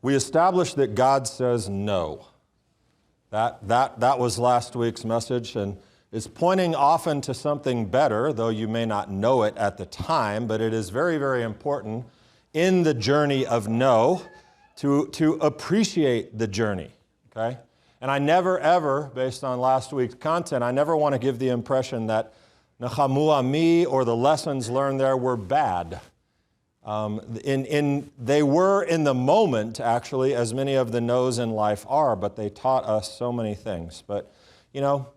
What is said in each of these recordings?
We established that God says no. That was last week's message, and it's pointing often to something better, though you may not know it at the time, but it is very, very important in the journey of no to appreciate the journey, okay? And I never ever, based on last week's content, I never want to give the impression that Nachamu Ami or the lessons learned there were bad. They were in the moment, actually, as many of the no's in life are, but they taught us so many things. But, you know,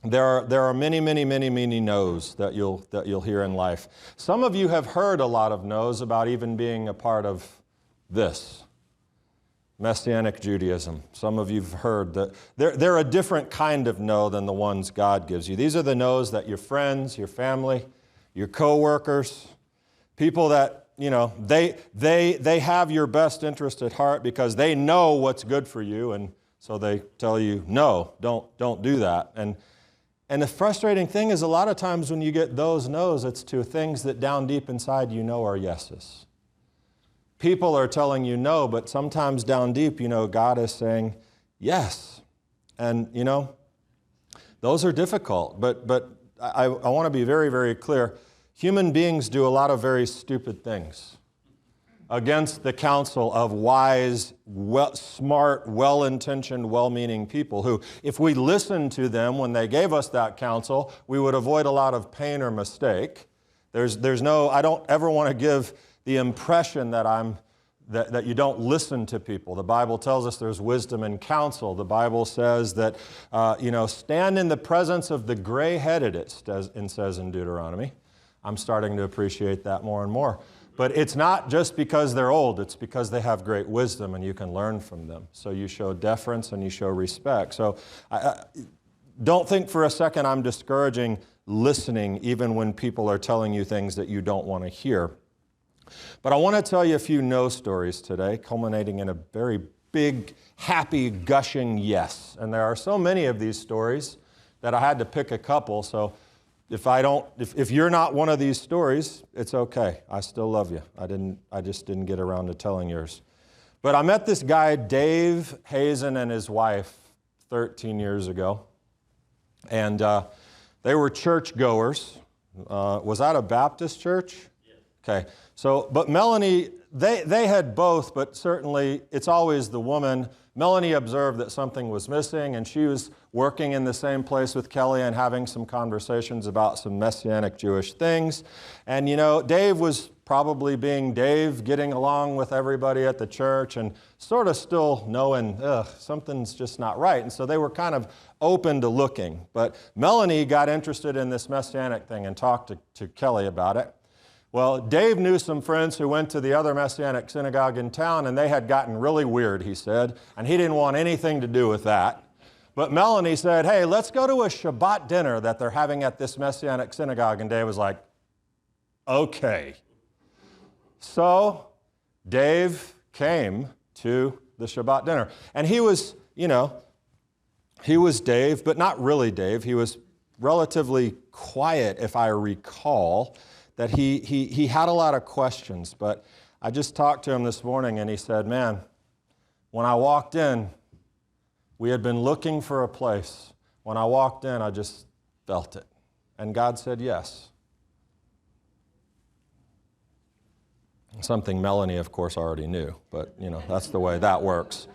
there are many, many, many, many no's that you'll hear in life. Some of you have heard a lot of no's about even being a part of this, messianic Judaism. Some of you have heard that they're a different kind of no than the ones God gives you. These are the no's that your friends, your family, your co-workers, people that, you know, they have your best interest at heart because they know what's good for you, and so they tell you, no, don't do that. And the frustrating thing is a lot of times when you get those no's, it's to things that down deep inside you know are yeses. People are telling you no, but sometimes down deep, you know, God is saying yes. And, you know, those are difficult, but I want to be very, very clear. Human beings do a lot of very stupid things against the counsel of wise, smart, well-intentioned, well-meaning people who, if we listened to them when they gave us that counsel, we would avoid a lot of pain or mistake. I don't ever want to give the impression that you don't listen to people. The Bible tells us there's wisdom in counsel. The Bible says that, stand in the presence of the gray-headed, it says in Deuteronomy. I'm starting to appreciate that more and more. But it's not just because they're old, it's because they have great wisdom and you can learn from them. So you show deference and you show respect. So don't think for a second I'm discouraging listening even when people are telling you things that you don't want to hear. But I want to tell you a few no stories today, culminating in a very big, happy, gushing yes. And there are so many of these stories that I had to pick a couple. So if you're not one of these stories, it's okay. I still love you. I just didn't get around to telling yours. But I met this guy, Dave Hazen, and his wife 13 years ago. And they were churchgoers. Was that a Baptist church? Yes. Okay. So, but Melanie, they had both, but certainly it's always the woman. Melanie observed that something was missing, and she was working in the same place with Kelly and having some conversations about some messianic Jewish things. And, you know, Dave was probably being Dave, getting along with everybody at the church and sort of still knowing, something's just not right. And so they were kind of open to looking. But Melanie got interested in this messianic thing and talked to Kelly about it. Well, Dave knew some friends who went to the other Messianic synagogue in town, and they had gotten really weird, he said, and he didn't want anything to do with that. But Melanie said, hey, let's go to a Shabbat dinner that they're having at this Messianic synagogue, and Dave was like, okay. So Dave came to the Shabbat dinner, and he was Dave, but not really Dave. He was relatively quiet, if I recall, that he had a lot of questions, but I just talked to him this morning and he said, man, when I walked in, we had been looking for a place. When I walked in, I just felt it. And God said yes. Something Melanie, of course, already knew, but you know, that's the way that works.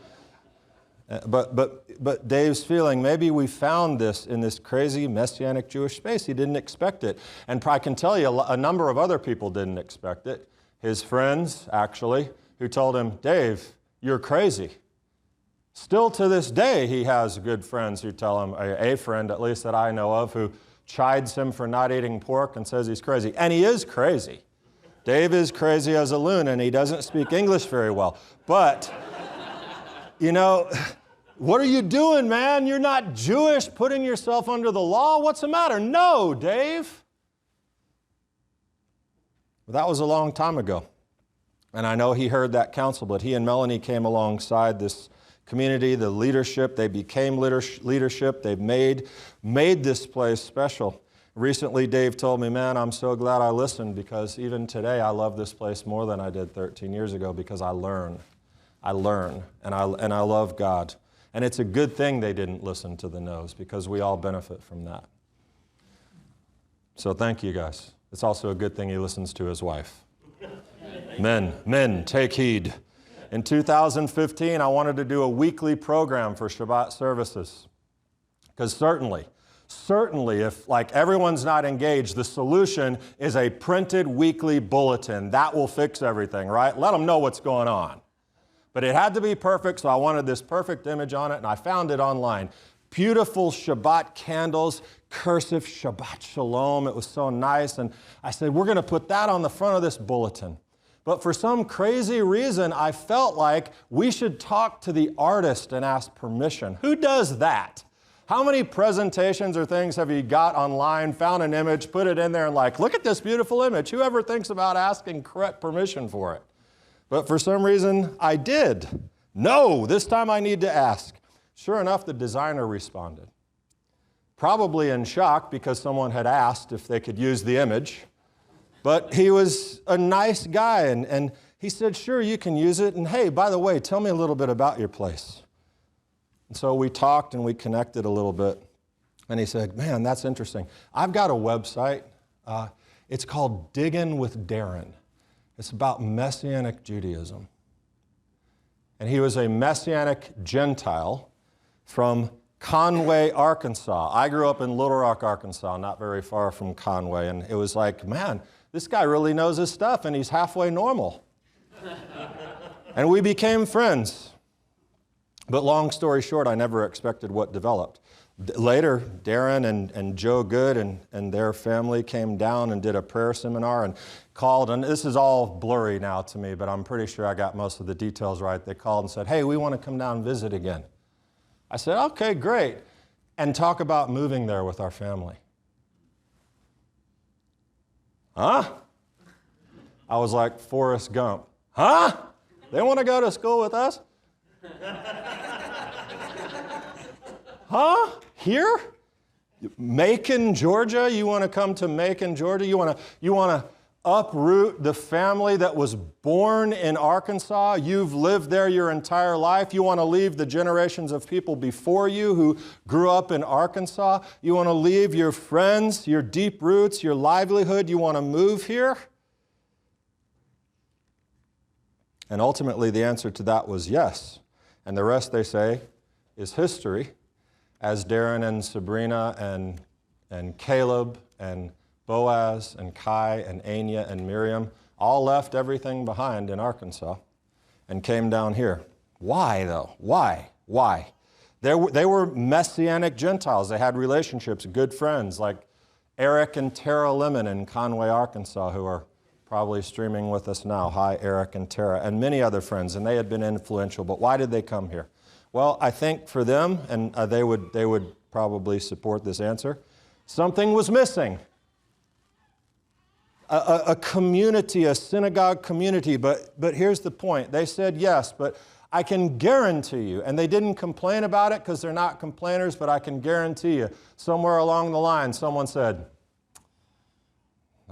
But Dave's feeling, maybe we found this in this crazy Messianic Jewish space. He didn't expect it. And I can tell you a number of other people didn't expect it. His friends, actually, who told him, Dave, you're crazy. Still to this day, he has good friends who tell him, a friend at least that I know of, who chides him for not eating pork and says he's crazy. And he is crazy. Dave is crazy as a loon, and he doesn't speak English very well. But, you know, what are you doing, man? You're not Jewish, putting yourself under the law? What's the matter? No, Dave. Well, that was a long time ago. And I know he heard that counsel, but he and Melanie came alongside this community, the leadership. They became leadership. They've made this place special. Recently, Dave told me, man, I'm so glad I listened because even today I love this place more than I did 13 years ago because I learn. I learn, and I love God. And it's a good thing they didn't listen to the no's, because we all benefit from that. So thank you, guys. It's also a good thing he listens to his wife. Men, take heed. In 2015, I wanted to do a weekly program for Shabbat services. Because certainly, if like everyone's not engaged, the solution is a printed weekly bulletin. That will fix everything, right? Let them know what's going on. But it had to be perfect, so I wanted this perfect image on it, and I found it online. Beautiful Shabbat candles, cursive Shabbat Shalom. It was so nice. And I said, we're going to put that on the front of this bulletin. But for some crazy reason, I felt like we should talk to the artist and ask permission. Who does that? How many presentations or things have you got online, found an image, put it in there, and like, look at this beautiful image. Whoever thinks about asking correct permission for it? But for some reason, I did. No, this time I need to ask. Sure enough, the designer responded. Probably in shock because someone had asked if they could use the image. But he was a nice guy, and he said, sure, you can use it. And hey, by the way, tell me a little bit about your place. And so we talked and we connected a little bit. And he said, man, that's interesting. I've got a website. It's called Diggin' with Darren. It's about messianic Judaism. And he was a messianic Gentile from Conway, Arkansas. I grew up in Little Rock, Arkansas, not very far from Conway. And it was like, man, this guy really knows his stuff, and he's halfway normal. And we became friends. But long story short, I never expected what developed. Later, Darren and Joe Good and their family came down and did a prayer seminar and called, and this is all blurry now to me, but I'm pretty sure I got most of the details right. They called and said, hey, we want to come down and visit again. I said, okay, great, and talk about moving there with our family. Huh? I was like Forrest Gump. Huh? They want to go to school with us? Huh? Here? Macon, Georgia? You want to come to Macon, Georgia? You want to uproot the family that was born in Arkansas? You've lived there your entire life. You want to leave the generations of people before you who grew up in Arkansas? You want to leave your friends, your deep roots, your livelihood? You want to move here? And ultimately, the answer to that was yes. And the rest, they say, is history, as Darren and Sabrina and Caleb and Boaz and Kai and Anya and Miriam all left everything behind in Arkansas and came down here. Why, though? Why? They were messianic Gentiles. They had relationships, good friends, like Eric and Tara Lemon in Conway, Arkansas, who are probably streaming with us now. Hi, Eric and Tara, and many other friends, and they had been influential. But why did they come here? Well, I think for them, and they would probably support this answer, something was missing. A community, a synagogue community, but here's the point. They said yes, but I can guarantee you, and they didn't complain about it because they're not complainers, but I can guarantee you, somewhere along the line, someone said,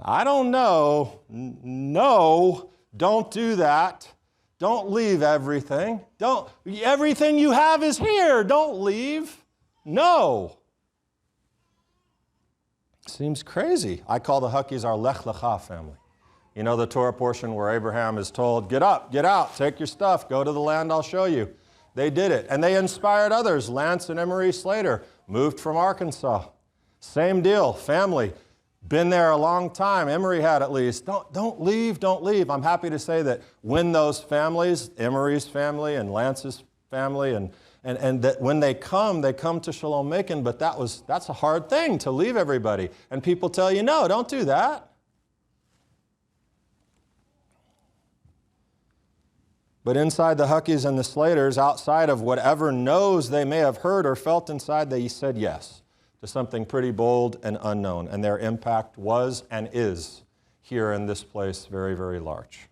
I don't know. No, don't do that. Don't leave everything. Everything you have is here. Don't leave. No. Seems crazy. I call the Huckies our Lech Lecha family. You know the Torah portion where Abraham is told, get up, get out, take your stuff, go to the land I'll show you. They did it, and they inspired others. Lance and Emery Slater moved from Arkansas. Same deal, family. Been there a long time. Emery had at least. Don't leave, don't leave. I'm happy to say that when those families, Emery's family and Lance's family, and that when they come to Shalom Macon, but that's a hard thing to leave everybody. And people tell you, no, don't do that. But inside the Huckies and the Slaters, outside of whatever no's they may have heard or felt inside, they said yes to something pretty bold and unknown. And their impact was and is here in this place very, very large.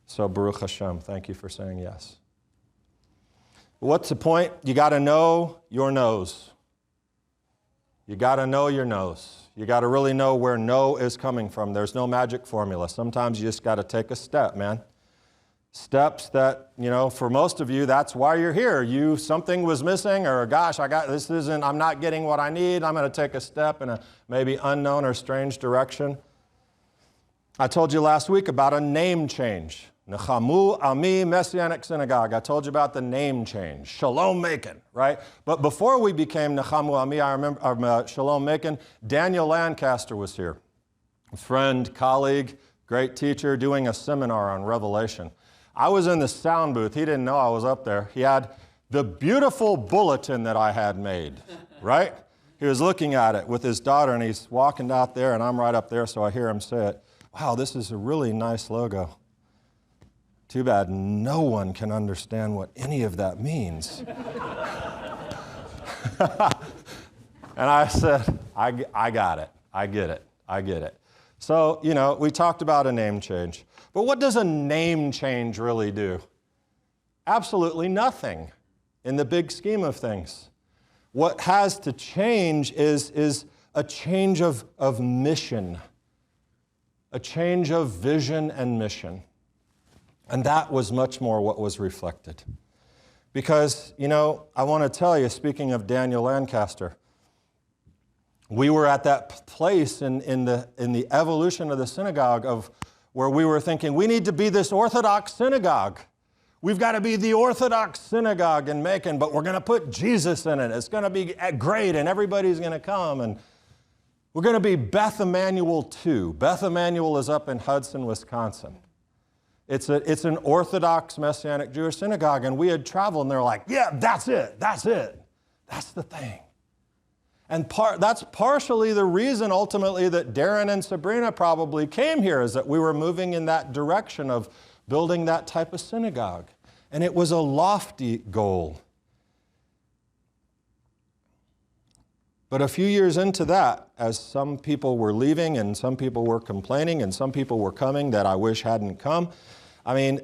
So Baruch Hashem, thank you for saying yes. What's the point? You got to know your no's. You got to know your no's. You got to really know where no is coming from. There's no magic formula. Sometimes you just got to take a step, man. Steps that, for most of you, that's why you're here. Something was missing, or gosh, I'm not getting what I need. I'm going to take a step in a maybe unknown or strange direction. I told you last week about a name change. Nachamu, Ami, Messianic Synagogue. I told you about the name change. Shalom Macon, right? But before we became Nachamu, Ami, I remember Shalom Macon, Daniel Lancaster was here. A friend, colleague, great teacher, doing a seminar on Revelation. I was in the sound booth. He didn't know I was up there. He had the beautiful bulletin that I had made, right? He was looking at it with his daughter, and he's walking out there, and I'm right up there, so I hear him say it. Wow, this is a really nice logo. Too bad no one can understand what any of that means. And I said, I got it. I get it. So, we talked about a name change. But what does a name change really do? Absolutely nothing in the big scheme of things. What has to change is a change of mission, a change of vision and mission. And that was much more what was reflected. Because, I want to tell you, speaking of Daniel Lancaster, we were at that place in the evolution of the synagogue of where we were thinking, we need to be this Orthodox synagogue. We've got to be the Orthodox synagogue in Macon, but we're going to put Jesus in it. It's going to be great, and everybody's going to come. And we're going to be Beth Emanuel too. Beth Emanuel is up in Hudson, Wisconsin. It's an Orthodox Messianic Jewish synagogue, and we had traveled, and they're like, yeah, that's it. That's the thing. And that's partially the reason, ultimately, that Darren and Sabrina probably came here, is that we were moving in that direction of building that type of synagogue. And it was a lofty goal. But a few years into that, as some people were leaving and some people were complaining and some people were coming that I wish hadn't come, I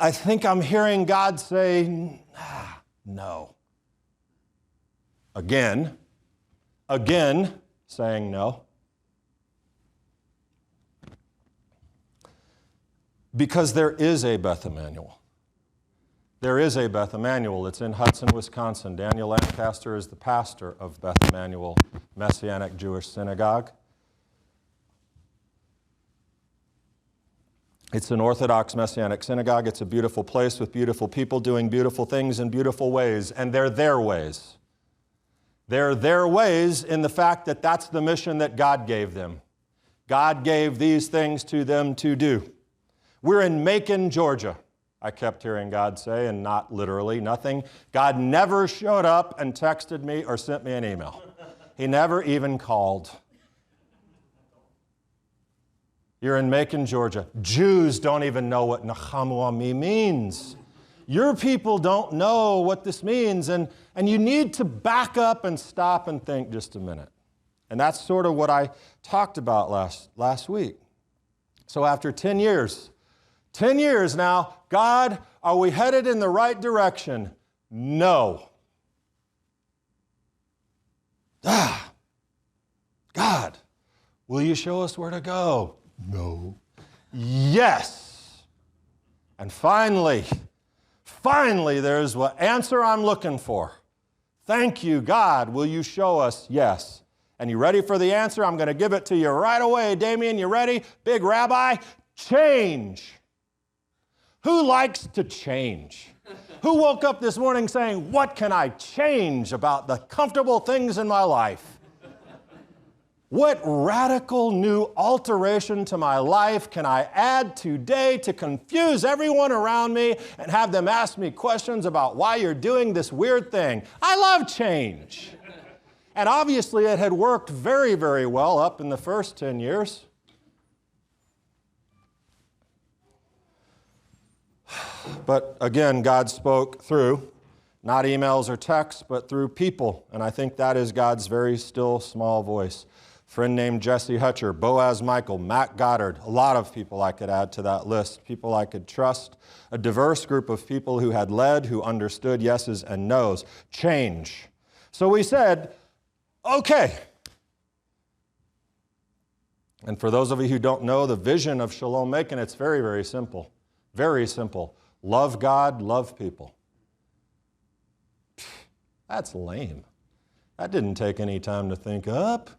think I'm hearing God say, no. Again, saying no. Because there is a Beth Emanuel. There is a Beth Emanuel. It's in Hudson, Wisconsin. Daniel Lancaster is the pastor of Beth Emanuel Messianic Jewish Synagogue. It's an Orthodox Messianic synagogue. It's a beautiful place with beautiful people doing beautiful things in beautiful ways, and they're their ways. They're their ways in the fact that that's the mission that God gave them. God gave these things to them to do. We're in Macon, Georgia, I kept hearing God say, and not literally, nothing. God never showed up and texted me or sent me an email. He never even called. You're in Macon, Georgia. Jews don't even know what Nachamu Ami means. Your people don't know what this means, and you need to back up and stop and think just a minute. And that's sort of what I talked about last week. So after 10 years now, God, are we headed in the right direction? No. God, will you show us where to go? No. Yes. And finally, there's what answer I'm looking for. Thank you, God. Will you show us? Yes. And you ready for the answer? I'm going to give it to you right away. Damien, you ready? Big Rabbi, change. Who likes to change? Who woke up this morning saying, what can I change about the comfortable things in my life? What radical new alteration to my life can I add today to confuse everyone around me and have them ask me questions about why you're doing this weird thing? I love change. And obviously it had worked very, very well up in the first 10 years. But again, God spoke through, not emails or texts, but through people. And I think that is God's very still, small voice. A friend named Jesse Hutcher, Boaz Michael, Matt Goddard, a lot of people I could add to that list, people I could trust, a diverse group of people who had led, who understood yeses and nos. Change. So we said, okay, And for those of you who don't know the vision of Shalom Macon, it's very, very simple. Very simple. Love God, love people. That's lame. That didn't take any time to think up.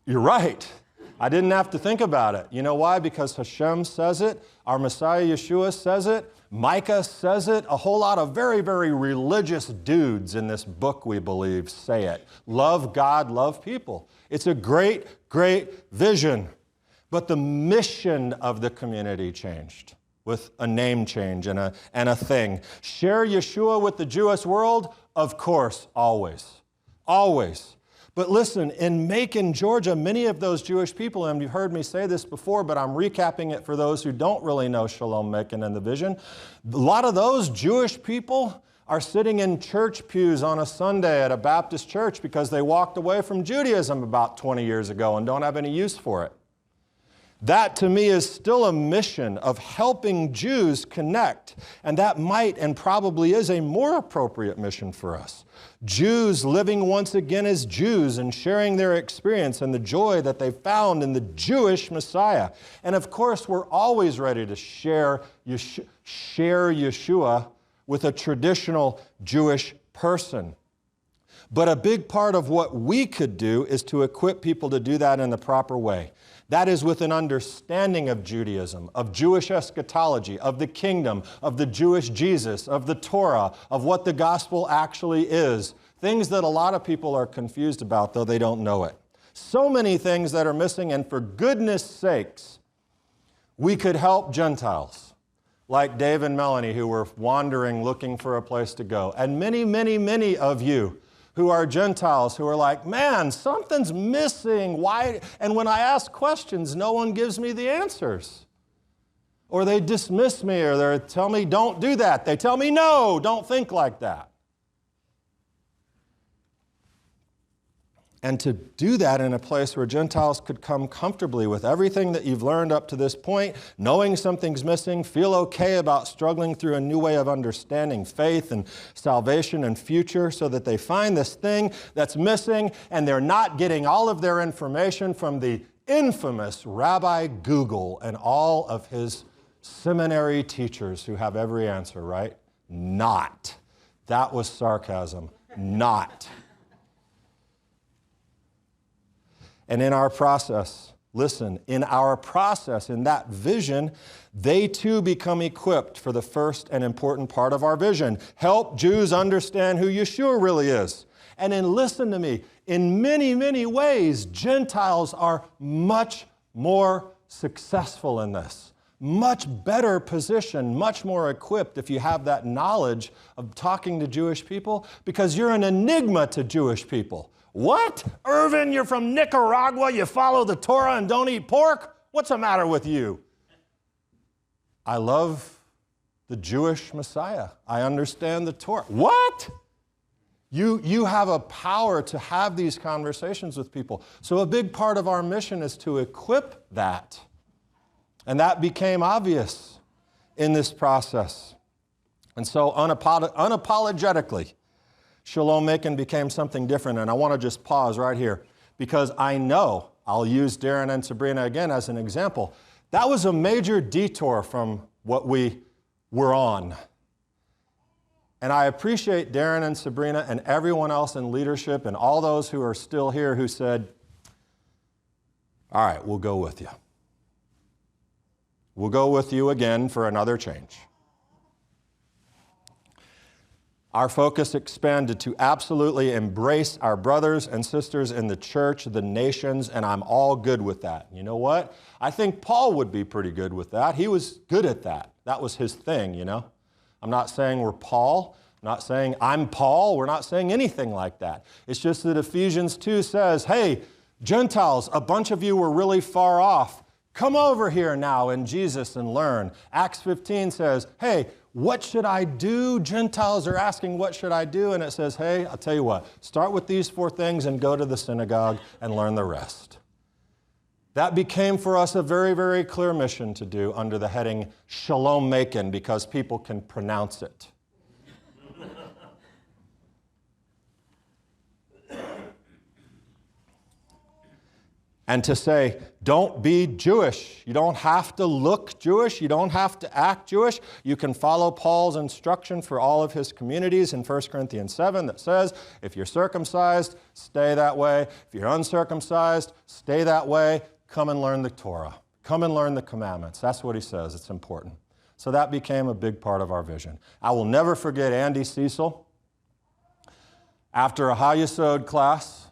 You're right. I didn't have to think about it. You know why? Because Hashem says it, our Messiah Yeshua says it, Micah says it, a whole lot of very, very religious dudes in this book, we believe, say it. Love God, love people. It's a great, great vision. But the mission of the community changed with a name change and a thing. Share Yeshua with the Jewish world? Of course, always. Always. But listen, in Macon, Georgia, many of those Jewish people, and you've heard me say this before, but I'm recapping it for those who don't really know Shalom Macon and the vision. A lot of those Jewish people are sitting in church pews on a Sunday at a Baptist church because they walked away from Judaism about 20 years ago and don't have any use for it. That, to me, is still a mission of helping Jews connect, and that might and probably is a more appropriate mission for us. Jews living once again as Jews and sharing their experience and the joy that they found in the Jewish Messiah. And of course, we're always ready to share Yeshua with a traditional Jewish person. But a big part of what we could do is to equip people to do that in the proper way. That is with an understanding of Judaism, of Jewish eschatology, of the kingdom, of the Jewish Jesus, of the Torah, of what the gospel actually is. Things that a lot of people are confused about, though they don't know it. So many things that are missing, and for goodness sakes, we could help Gentiles, like Dave and Melanie, who were wandering looking for a place to go. And many, many, many of you who are Gentiles, who are like, man, something's missing. Why? And when I ask questions, no one gives me the answers. Or they dismiss me, or they tell me, don't do that. They tell me, no, don't think like that. And to do that in a place where Gentiles could come comfortably with everything that you've learned up to this point, knowing something's missing, feel okay about struggling through a new way of understanding faith and salvation and future so that they find this thing that's missing and they're not getting all of their information from the infamous Rabbi Google and all of his seminary teachers who have every answer, right? Not. That was sarcasm. Not. And in our process, listen, in our process, in that vision, they too become equipped for the first and important part of our vision. Help Jews understand who Yeshua really is. And then listen to me, in many, many ways, Gentiles are much more successful in this. Much better positioned, much more equipped if you have that knowledge of talking to Jewish people, because you're an enigma to Jewish people. What? Irvin, you're from Nicaragua, you follow the Torah and don't eat pork? What's the matter with you? I love the Jewish Messiah. I understand the Torah. What? You have a power to have these conversations with people. So a big part of our mission is to equip that. And that became obvious in this process. And so unapologetically, Shalom Macon became something different, and I want to just pause right here because I know, I'll use Darren and Sabrina again as an example, that was a major detour from what we were on. And I appreciate Darren and Sabrina and everyone else in leadership and all those who are still here who said, all right, we'll go with you. We'll go with you again for another change. Our focus expanded to absolutely embrace our brothers and sisters in the church, the nations, and I'm all good with that. You know what? I think Paul would be pretty good with that. He was good at that. That was his thing, you know? I'm not saying we're Paul. I'm not saying I'm Paul. We're not saying anything like that. It's just that Ephesians 2 says, hey, Gentiles, a bunch of you were really far off. Come over here now in Jesus and learn. Acts 15 says, hey, what should I do? Gentiles are asking, what should I do? And it says, hey, I'll tell you what, start with these 4 things and go to the synagogue and learn the rest. That became for us a very, very clear mission to do under the heading Shalom Macon because people can pronounce it. And to say, don't be Jewish. You don't have to look Jewish. You don't have to act Jewish. You can follow Paul's instruction for all of his communities in 1 Corinthians 7 that says, if you're circumcised, stay that way. If you're uncircumcised, stay that way. Come and learn the Torah. Come and learn the commandments. That's what he says. It's important. So that became a big part of our vision. I will never forget Andy Cecil. After a Hayesod class,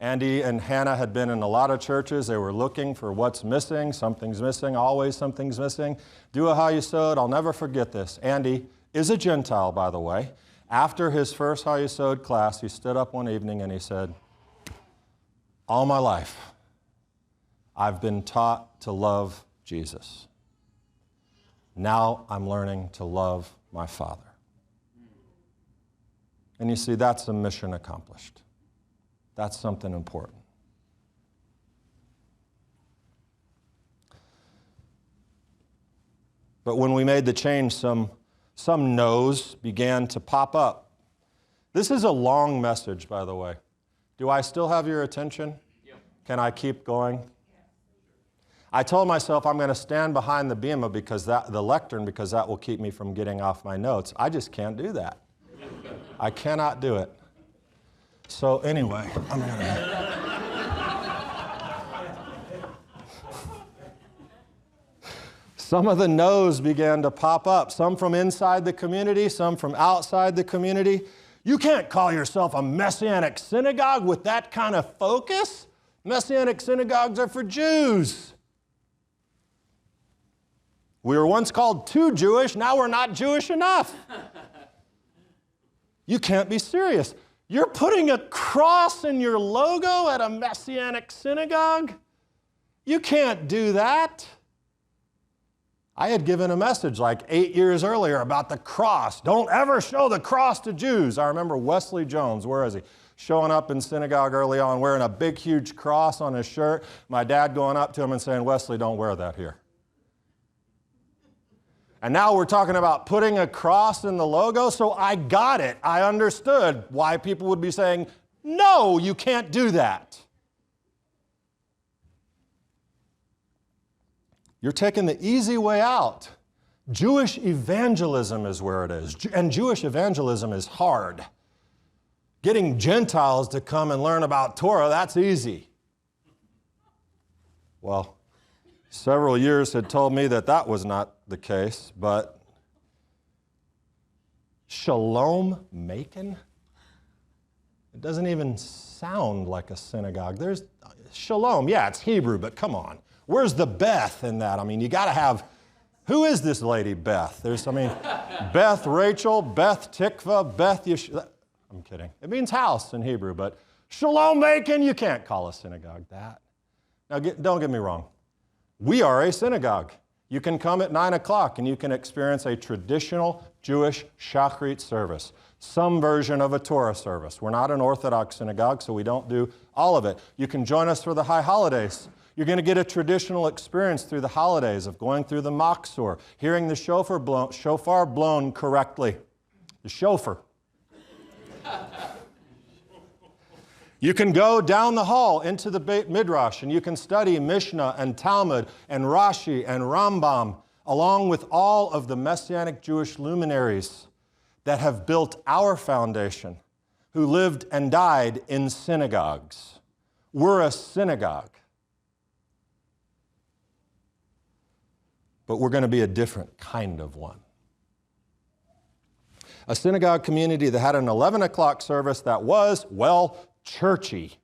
Andy and Hannah had been in a lot of churches. They were looking for what's missing. Something's missing. Always something's missing. Do a Hayesod. I'll never forget this. Andy is a Gentile, by the way. After his first Hayesod class, he stood up one evening and he said, all my life, I've been taught to love Jesus. Now I'm learning to love my Father. And you see, that's a mission accomplished. That's something important. But when we made the change, some no's began to pop up. This is a long message, by the way. Do I still have your attention? Yep. Can I keep going? I told myself I'm going to stand behind the bema the lectern because that will keep me from getting off my notes. I just can't do that. I cannot do it. So anyway, I'm going to... Some of the no's began to pop up, some from inside the community, some from outside the community. You can't call yourself a messianic synagogue with that kind of focus. Messianic synagogues are for Jews. We were once called too Jewish, now we're not Jewish enough. You can't be serious. You're putting a cross in your logo at a messianic synagogue? You can't do that. I had given a message like 8 years earlier about the cross. Don't ever show the cross to Jews. I remember Wesley Jones, where is he? Showing up in synagogue early on wearing a big, huge cross on his shirt. My dad going up to him and saying, Wesley, don't wear that here. And now we're talking about putting a cross in the logo, so I got it. I understood why people would be saying, no, you can't do that. You're taking the easy way out. Jewish evangelism is where it is, and Jewish evangelism is hard. Getting Gentiles to come and learn about Torah, that's easy. Well, several years had told me that was not the case, but Shalom Macon? It doesn't even sound like a synagogue. There's Shalom, yeah, it's Hebrew, but come on. Where's the Beth in that? I mean, you got to have, who is this lady Beth? Beth Rachel, Beth Tikva, Beth Yeshua. I'm kidding. It means house in Hebrew, but Shalom Macon, you can't call a synagogue that. Now, don't get me wrong. We are a synagogue. You can come at 9 o'clock and you can experience a traditional Jewish Shachrit service, some version of a Torah service. We're not an Orthodox synagogue, so we don't do all of it. You can join us for the high holidays. You're going to get a traditional experience through the holidays of going through the Machzor, hearing the shofar blown correctly. The shofar. You can go down the hall into the Beit Midrash and you can study Mishnah and Talmud and Rashi and Rambam, along with all of the Messianic Jewish luminaries that have built our foundation, who lived and died in synagogues. We're a synagogue. But we're going to be a different kind of one. A synagogue community that had an 11 o'clock service that was, well, churchy,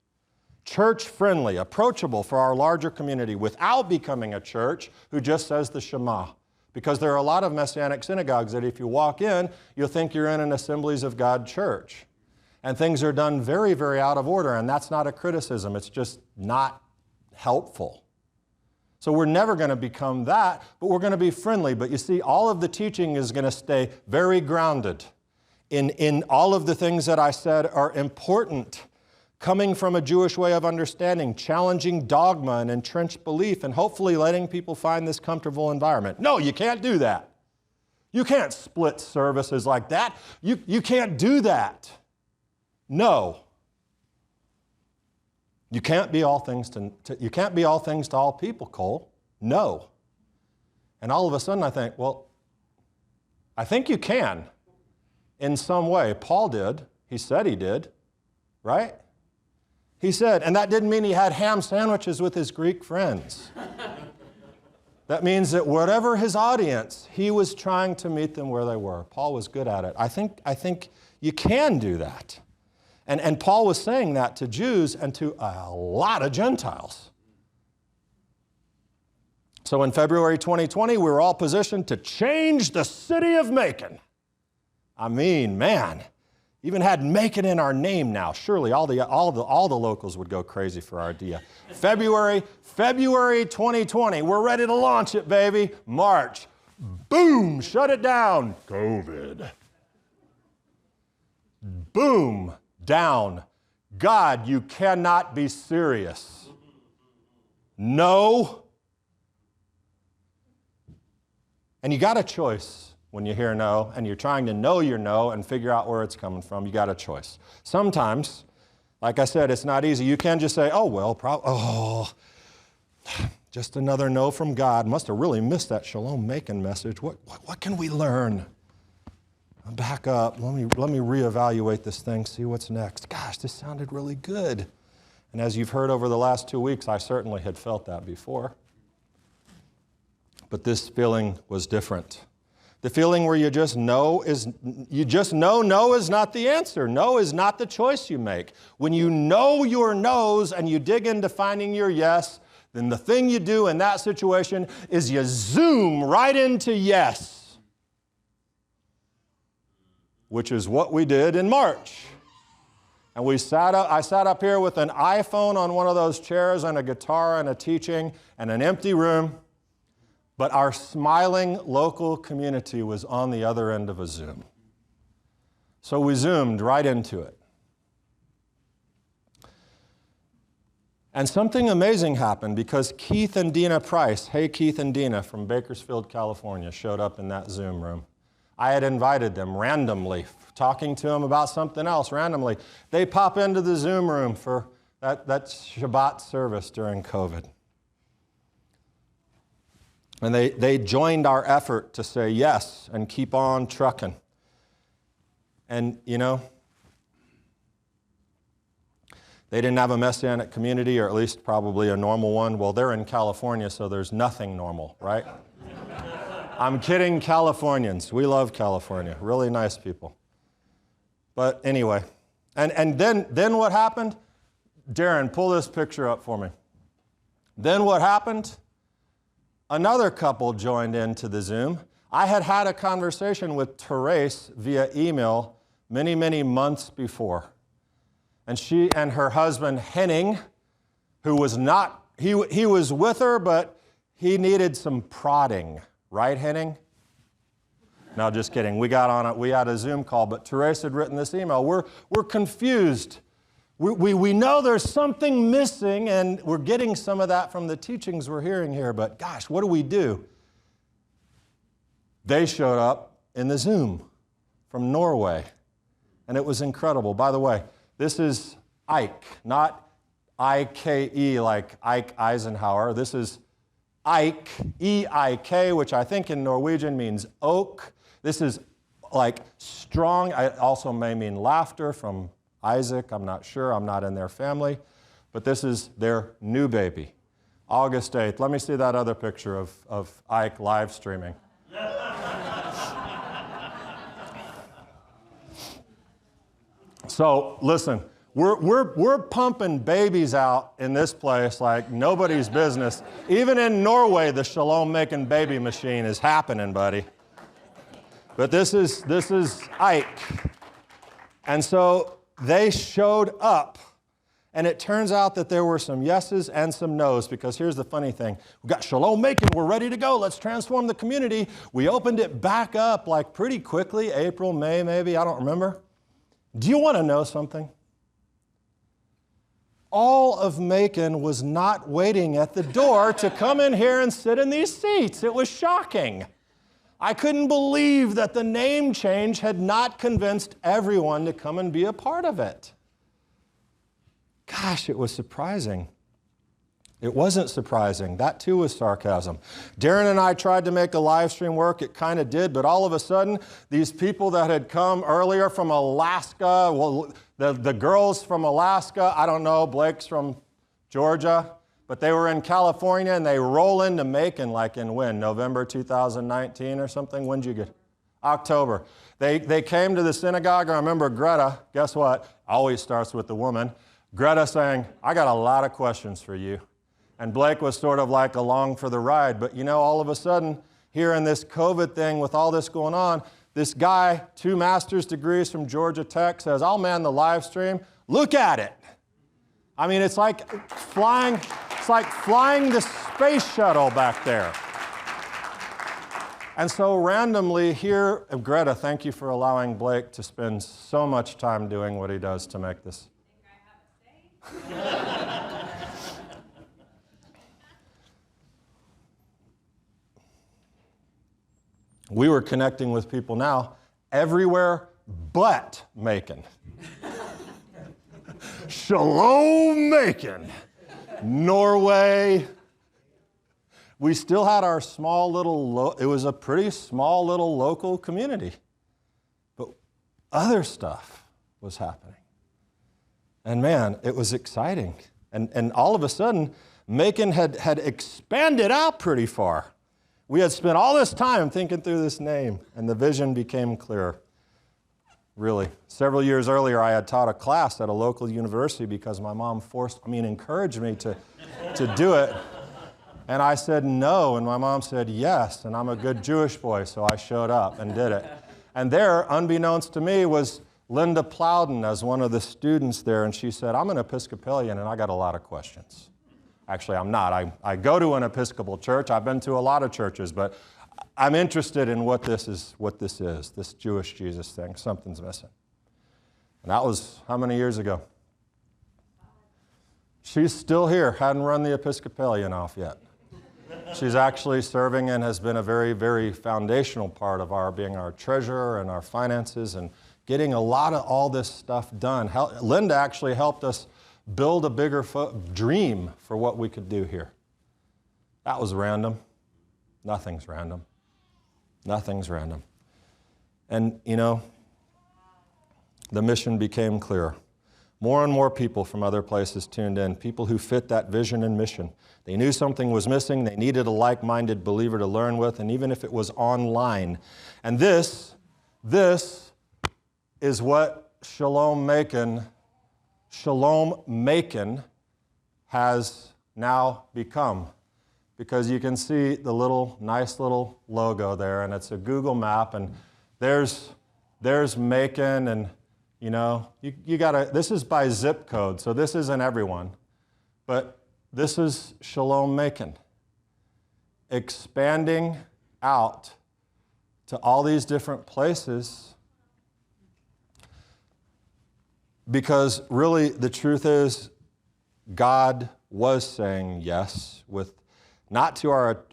church-friendly, approachable for our larger community without becoming a church who just says the Shema. Because there are a lot of Messianic synagogues that if you walk in, you'll think you're in an Assemblies of God church. And things are done very, very out of order, and that's not a criticism. It's just not helpful. So we're never going to become that, but we're going to be friendly. But you see, all of the teaching is going to stay very grounded in all of the things that I said are important, coming from a Jewish way of understanding, challenging dogma and entrenched belief, and hopefully letting people find this comfortable environment. No, you can't do that. You can't split services like that. You can't do that. No. You can't be all things you can't be all things to all people, Cole. No. And all of a sudden I think, well, I think you can in some way. Paul did. He said he did, right? He said, and that didn't mean he had ham sandwiches with his Greek friends. That means that whatever his audience, he was trying to meet them where they were. Paul was good at it. I think you can do that. And Paul was saying that to Jews and to a lot of Gentiles. So in February 2020, we were all positioned to change the city of Macon. I mean, man, even had Macon in our name now. Surely all the locals would go crazy for our idea. February 2020, we're ready to launch it, baby. March, boom, shut it down. COVID. Boom, down. God, you cannot be serious. No. And you got a choice. When you hear no, and you're trying to know your no and figure out where it's coming from, you got a choice. Sometimes, like I said, it's not easy. You can just say, oh, well, just another no from God. Must have really missed that Shalom Macon message. What can we learn? Back up. Let me reevaluate this thing, see what's next. Gosh, this sounded really good. And as you've heard over the last 2 weeks, I certainly had felt that before. But this feeling was different. The feeling where you just know no is not the answer. No is not the choice you make. When you know your no's and you dig into finding your yes, then the thing you do in that situation is you zoom right into yes, which is what we did in March. And I sat up here with an iPhone on one of those chairs and a guitar and a teaching and an empty room. But our smiling local community was on the other end of a Zoom. So we zoomed right into it. And something amazing happened because Keith and Dina Price, hey Keith and Dina from Bakersfield, California, showed up in that Zoom room. I had invited them randomly, talking to them about something else randomly. They pop into the Zoom room for that Shabbat service during COVID. And they joined our effort to say yes and keep on trucking. And, you know, they didn't have a messianic community, or at least probably a normal one. Well, they're in California, so there's nothing normal, right? I'm kidding, Californians. We love California. Really nice people. But anyway, and then what happened? Darren, pull this picture up for me. Then what happened? Another couple joined into the Zoom. I had a conversation with Therese via email many, many months before. And she and her husband, Henning, who was not, he was with her, but he needed some prodding. Right, Henning? No, just kidding. We had a Zoom call, but Therese had written this email. We're confused. We know there's something missing, and we're getting some of that from the teachings we're hearing here, but gosh, what do we do? They showed up in the Zoom from Norway, and it was incredible. By the way, this is Ike, not I-K-E like Ike Eisenhower. This is Ike, E-I-K, which I think in Norwegian means oak. This is like strong. It also may mean laughter from Isaac, I'm not sure, I'm not in their family, but this is their new baby. August 8th. Let me see that other picture of Ike live streaming. So listen, we're pumping babies out in this place like nobody's business. Even in Norway, the Shalom Macon baby machine is happening, buddy. But this is Ike. And so they showed up, and it turns out that there were some yeses and some nos, because here's the funny thing. We've got Shalom Macon, we're ready to go, let's transform the community. We opened it back up like pretty quickly, April, May maybe, I don't remember. Do you want to know something? All of Macon was not waiting at the door to come in here and sit in these seats. It was shocking. I couldn't believe that the name change had not convinced everyone to come and be a part of it. Gosh, it was surprising. It wasn't surprising. That too was sarcasm. Darren and I tried to make a live stream work. It kind of did, but all of a sudden, these people that had come earlier from Alaska, well, the girls from Alaska, I don't know, Blake's from Georgia, but they were in California and they roll into Macon like in when? November 2019 or something? When did you get? October. They came to the synagogue. I remember Greta, guess what? Always starts with the woman. Greta saying, I got a lot of questions for you. And Blake was sort of like along for the ride. But you know, all of a sudden, here in this COVID thing with all this going on, this guy, 2 master's degrees from Georgia Tech, says, I'll man the live stream. Look at it. I mean, it's like flying the space shuttle back there. And so randomly here, Greta, thank you for allowing Blake to spend so much time doing what he does to make this. Think I have a say? We were connecting with people now everywhere but Macon. Shalom Macon, Norway. We still had our small little, it was a pretty small little local community. But other stuff was happening. And man, it was exciting. And all of a sudden, Macon had expanded out pretty far. We had spent all this time thinking through this name, and the vision became clear. Really. Several years earlier, I had taught a class at a local university because my mom encouraged me to do it. And I said no, and my mom said yes, and I'm a good Jewish boy, so I showed up and did it. And there, unbeknownst to me, was Linda Plowden as one of the students there, and she said, I'm an Episcopalian, and I got a lot of questions. Actually, I'm not. I go to an Episcopal church. I've been to a lot of churches, but I'm interested in what this is, this Jewish Jesus thing. Something's missing. And that was how many years ago? She's still here, hadn't run the Episcopalian off yet. She's actually serving and has been a very, very foundational part of our being our treasurer and our finances and getting a lot of all this stuff done. Linda actually helped us build a bigger dream for what we could do here. That was random. Nothing's random. Nothing's random. And, you know, the mission became clear. More and more people from other places tuned in, people who fit that vision and mission. They knew something was missing. They needed a like-minded believer to learn with, and even if it was online. And this is what Shalom Macon has now become, because you can see the nice little logo there, and it's a Google map, and there's Macon, and you know, you gotta, this is by zip code, so this isn't everyone, but this is Shalom Macon, expanding out to all these different places. Because really, the truth is, God was saying yes, with not to our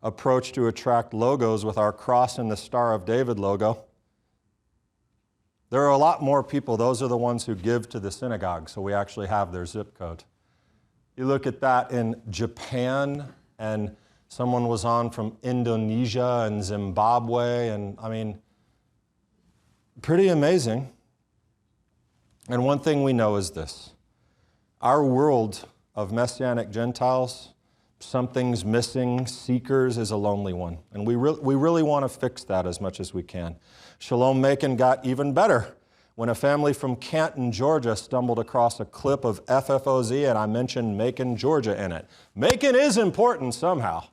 approach to attract logos with our cross and the Star of David logo. There are a lot more people. Those are the ones who give to the synagogue, so we actually have their zip code. You look at that in Japan, and someone was on from Indonesia and Zimbabwe, and I mean, pretty amazing. And one thing we know is this. Our world of Messianic Gentiles, something's missing, seekers, is a lonely one. And we really want to fix that as much as we can. Shalom Macon got even better when a family from Canton, Georgia stumbled across a clip of FFOZ, and I mentioned Macon, Georgia in it. Macon is important somehow.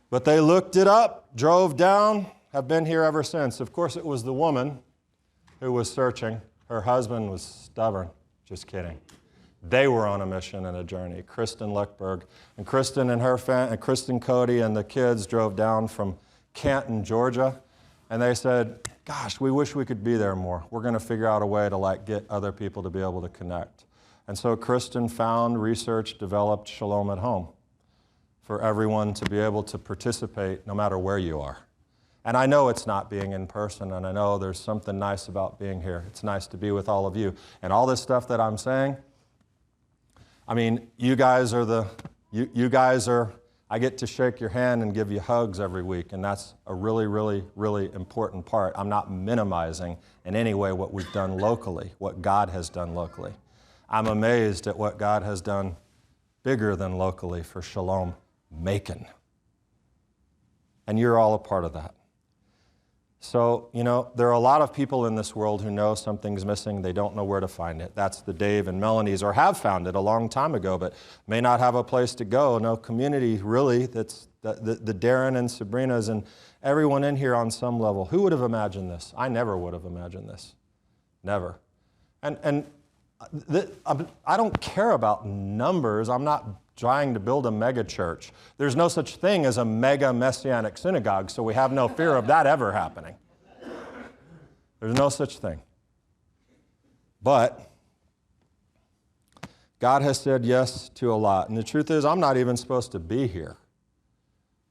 But they looked it up, drove down, have been here ever since. Of course, it was the woman who was searching. Her husband was stubborn. Just kidding. They were on a mission and a journey. Kristen Leckberg. And Kristen and Kristen Cody and the kids drove down from Canton, Georgia. And they said, gosh, we wish we could be there more. We're going to figure out a way to get other people to be able to connect. And so Kristen found, researched, developed Shalom at Home for everyone to be able to participate no matter where you are. And I know it's not being in person, and I know there's something nice about being here. It's nice to be with all of you. And all this stuff that I'm saying, I mean, you guys are I get to shake your hand and give you hugs every week, and that's a really, really, really important part. I'm not minimizing in any way what we've done locally, what God has done locally. I'm amazed at what God has done bigger than locally for Shalom Macon. And you're all a part of that. So, there are a lot of people in this world who know something's missing. They don't know where to find it. That's the Dave and Melanie's, or have found it a long time ago, but may not have a place to go. No community, really, that's the Darren and Sabrina's and everyone in here on some level. Who would have imagined this? I never would have imagined this. Never. I don't care about numbers. I'm not trying to build a mega church. There's no such thing as a mega messianic synagogue, so we have no fear of that ever happening. There's no such thing. But God has said yes to a lot. And the truth is, I'm not even supposed to be here.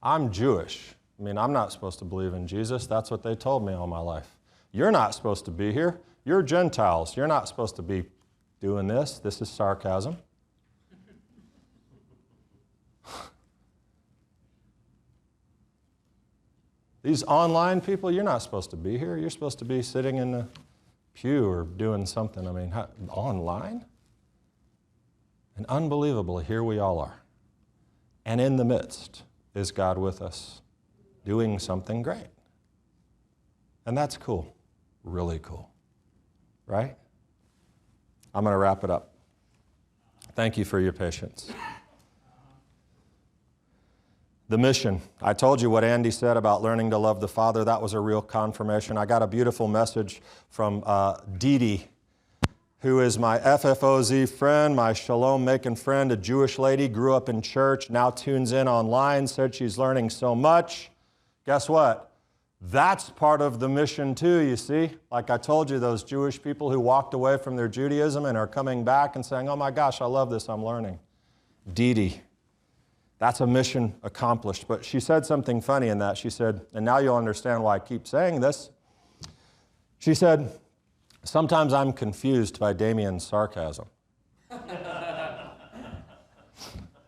I'm Jewish. I mean, I'm not supposed to believe in Jesus. That's what they told me all my life. You're not supposed to be here. You're Gentiles. You're not supposed to be doing this. This is sarcasm. These online people, you're not supposed to be here. You're supposed to be sitting in the pew or doing something. I mean, online? And unbelievably, here we all are. And in the midst is God with us, doing something great. And that's cool, really cool, right? I'm going to wrap it up. Thank you for your patience. The mission. I told you what Andy said about learning to love the Father. That was a real confirmation. I got a beautiful message from Dee Dee, who is my FFOZ friend, my Shalom Macon friend, a Jewish lady, grew up in church, now tunes in online, said she's learning so much. Guess what? That's part of the mission too, you see. Like I told you, those Jewish people who walked away from their Judaism and are coming back and saying, oh my gosh, I love this, I'm learning. Dee Dee. That's a mission accomplished. But she said something funny in that. She said, and now you'll understand why I keep saying this. She said, sometimes I'm confused by Damien's sarcasm.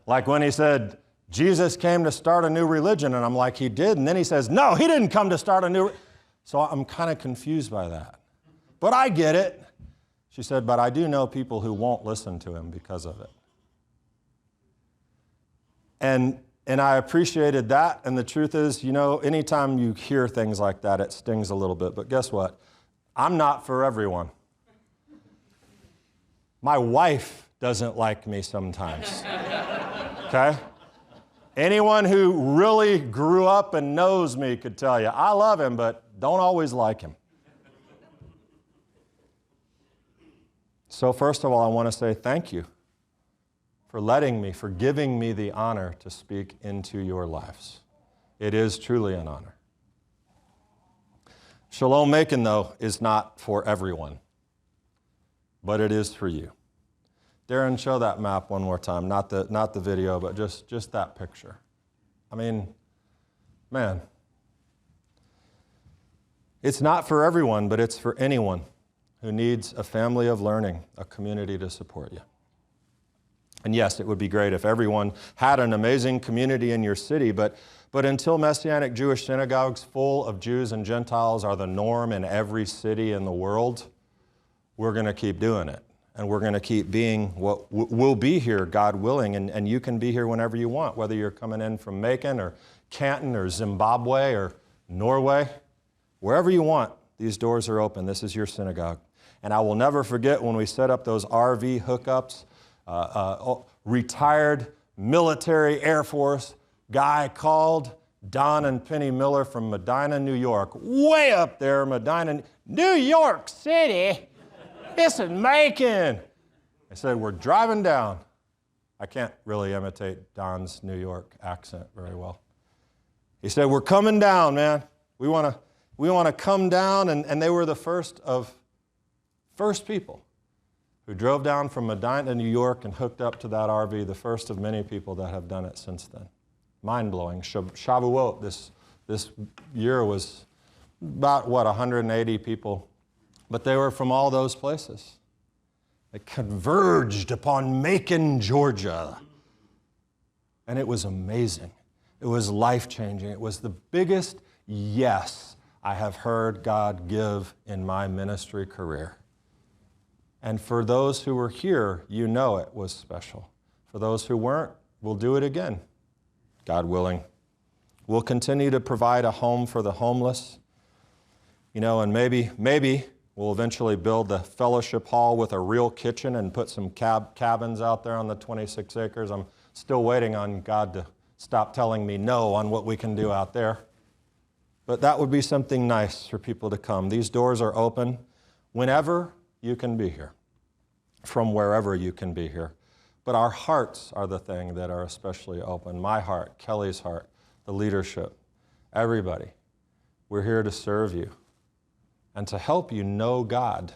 Like when he said, Jesus came to start a new religion, and I'm like, he did. And then he says, no, he didn't come to start a new So I'm kind of confused by that. But I get it. She said, but I do know people who won't listen to him because of it. And I appreciated that, and the truth is, anytime you hear things like that, it stings a little bit. But guess what? I'm not for everyone. My wife doesn't like me sometimes, okay? Anyone who really grew up and knows me could tell you, I love him, but don't always like him. So first of all, I want to say thank you for giving me the honor to speak into your lives. It is truly an honor. Shalom Macon, though, is not for everyone, but it is for you. Darren, show that map one more time. Not the video, but just that picture. I mean, man, it's not for everyone, but it's for anyone who needs a family of learning, a community to support you. And yes, it would be great if everyone had an amazing community in your city, but until Messianic Jewish synagogues full of Jews and Gentiles are the norm in every city in the world, we're going to keep doing it. And we're going to keep being what we'll be here, God willing, and you can be here whenever you want, whether you're coming in from Macon or Canton or Zimbabwe or Norway, wherever you want, these doors are open. This is your synagogue. And I will never forget when we set up those RV hookups. Retired military Air Force guy called Don and Penny Miller from Medina, New York. Way up there, Medina, New York City. This is Macon. I said, we're driving down. I can't really imitate Don's New York accent very well. He said, we're coming down, man. We want to come down, and they were the first people who drove down from Medina, New York, and hooked up to that RV, the first of many people that have done it since then. Mind-blowing. Shavuot, this This year was about, 180 people. But they were from all those places. They converged upon Macon, Georgia. And it was amazing. It was life-changing. It was the biggest yes I have heard God give in my ministry career. And for those who were here, you know it was special. For those who weren't, we'll do it again, God willing. We'll continue to provide a home for the homeless. You know, and maybe we'll eventually build the fellowship hall with a real kitchen and put some cabins out there on the 26 acres. I'm still waiting on God to stop telling me no on what we can do out there. But that would be something nice for people to come. These doors are open whenever you can be here, from wherever you can be here. But our hearts are the thing that are especially open. My heart, Kelly's heart, the leadership, everybody. We're here to serve you and to help you know God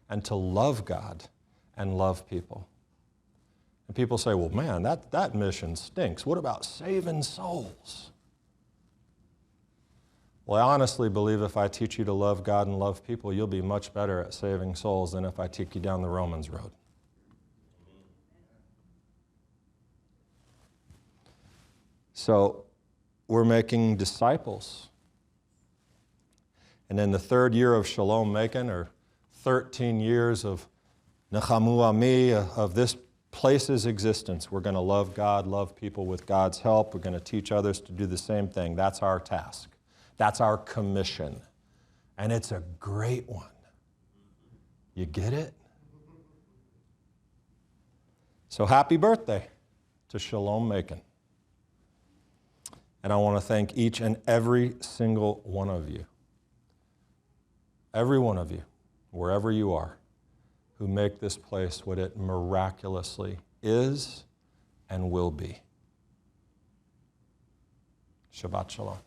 and to love God and love people. And people say, well, man, that mission stinks. What about saving souls? Well, I honestly believe if I teach you to love God and love people, you'll be much better at saving souls than if I take you down the Romans road. So we're making disciples. And in the third year of Shalom Macon, or 13 years of Nachamu Ami, of this place's existence, we're going to love God, love people with God's help. We're going to teach others to do the same thing. That's our task. That's our commission. And it's a great one. You get it? So happy birthday to Shalom Macon. And I want to thank each and every single one of you. Every one of you, wherever you are, who make this place what it miraculously is and will be. Shabbat Shalom.